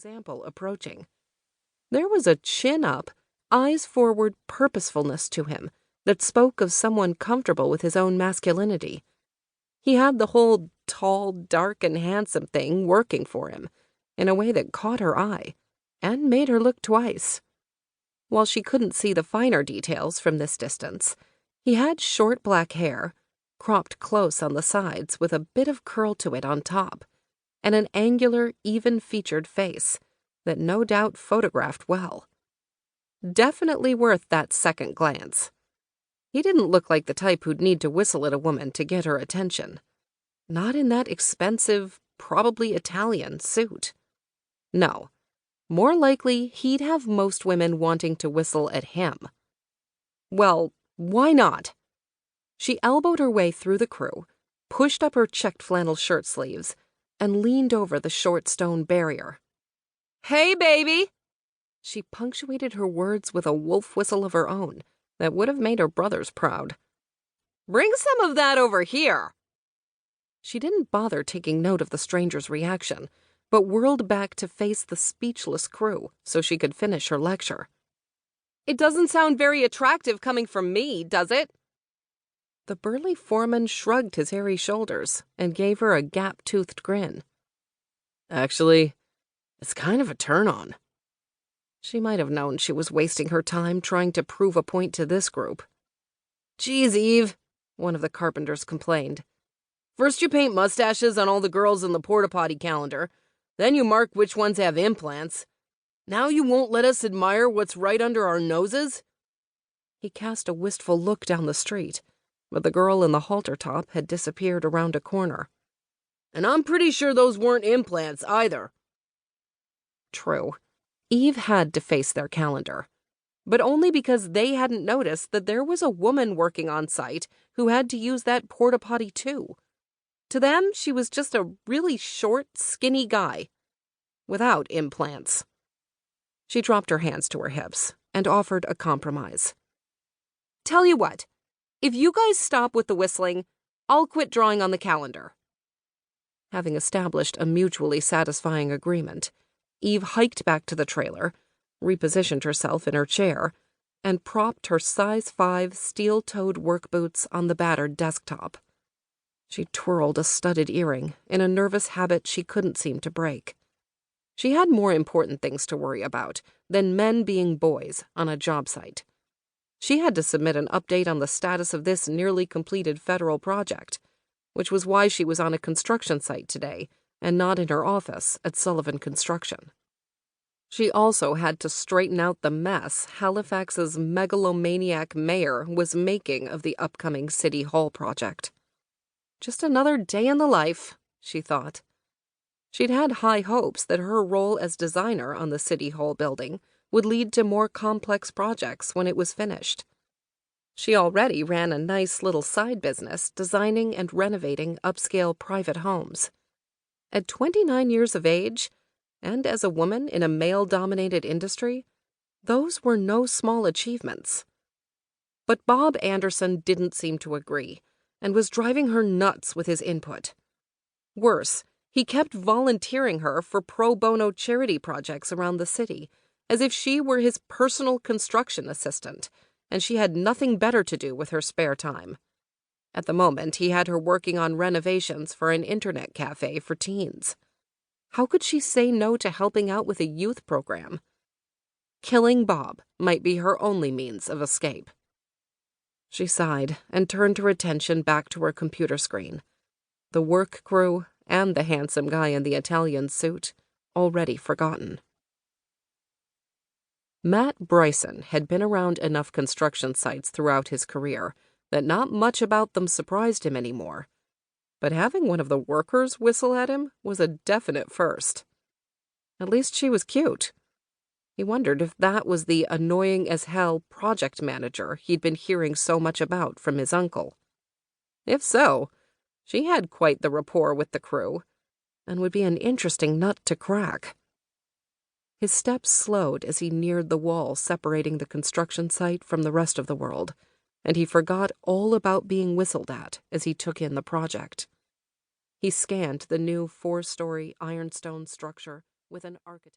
example approaching. There was a chin-up, eyes-forward purposefulness to him that spoke of someone comfortable with his own masculinity. He had the whole tall, dark, and handsome thing working for him in a way that caught her eye and made her look twice. While she couldn't see the finer details from this distance, he had short black hair, cropped close on the sides with a bit of curl to it on top, and an angular, even-featured face that no doubt photographed well. Definitely worth that second glance. He didn't look like the type who'd need to whistle at a woman to get her attention. Not in that expensive, probably Italian suit. No, more likely he'd have most women wanting to whistle at him. Well, why not? She elbowed her way through the crew, pushed up her checked flannel shirt sleeves, and leaned over the short stone barrier. "Hey, baby!" She punctuated her words with a wolf whistle of her own that would have made her brothers proud. "Bring some of that over here!" She didn't bother taking note of the stranger's reaction, but whirled back to face the speechless crew so she could finish her lecture. "It doesn't sound very attractive coming from me, does it?" The burly foreman shrugged his hairy shoulders and gave her a gap-toothed grin. "Actually, it's kind of a turn-on." She might have known she was wasting her time trying to prove a point to this group. "Geez, Eve," one of the carpenters complained. "First you paint mustaches on all the girls in the porta-potty calendar, then you mark which ones have implants. Now you won't let us admire what's right under our noses?" He cast a wistful look down the street, but the girl in the halter top had disappeared around a corner. "And I'm pretty sure those weren't implants either." True. Eve had to face their calendar, but only because they hadn't noticed that there was a woman working on site who had to use that porta-potty too. To them, she was just a really short, skinny guy, without implants. She dropped her hands to her hips and offered a compromise. "Tell you what, if you guys stop with the whistling, I'll quit drawing on the calendar." Having established a mutually satisfying agreement, Eve hiked back to the trailer, repositioned herself in her chair, and propped her size 5 steel-toed work boots on the battered desktop. She twirled a studded earring in a nervous habit she couldn't seem to break. She had more important things to worry about than men being boys on a job site. She had to submit an update on the status of this nearly completed federal project, which was why she was on a construction site today and not in her office at Sullivan Construction. She also had to straighten out the mess Halifax's megalomaniac mayor was making of the upcoming City Hall project. Just another day in the life, she thought. She'd had high hopes that her role as designer on the City Hall building would lead to more complex projects when it was finished. She already ran a nice little side business designing and renovating upscale private homes. At 29 years of age, and as a woman in a male-dominated industry, those were no small achievements. But Bob Anderson didn't seem to agree, and was driving her nuts with his input. Worse, he kept volunteering her for pro bono charity projects around the city, as if she were his personal construction assistant, and she had nothing better to do with her spare time. At the moment, he had her working on renovations for an internet cafe for teens. How could she say no to helping out with a youth program? Killing Bob might be her only means of escape. She sighed and turned her attention back to her computer screen. The work crew and the handsome guy in the Italian suit, already forgotten. Matt Brison had been around enough construction sites throughout his career that not much about them surprised him anymore. But having one of the workers whistle at him was a definite first. At least she was cute. He wondered if that was the annoying-as-hell project manager he'd been hearing so much about from his uncle. If so, she had quite the rapport with the crew, and would be an interesting nut to crack. His steps slowed as he neared the wall separating the construction site from the rest of the world, and he forgot all about being whistled at as he took in the project. He scanned the new 4-story ironstone structure with an architect.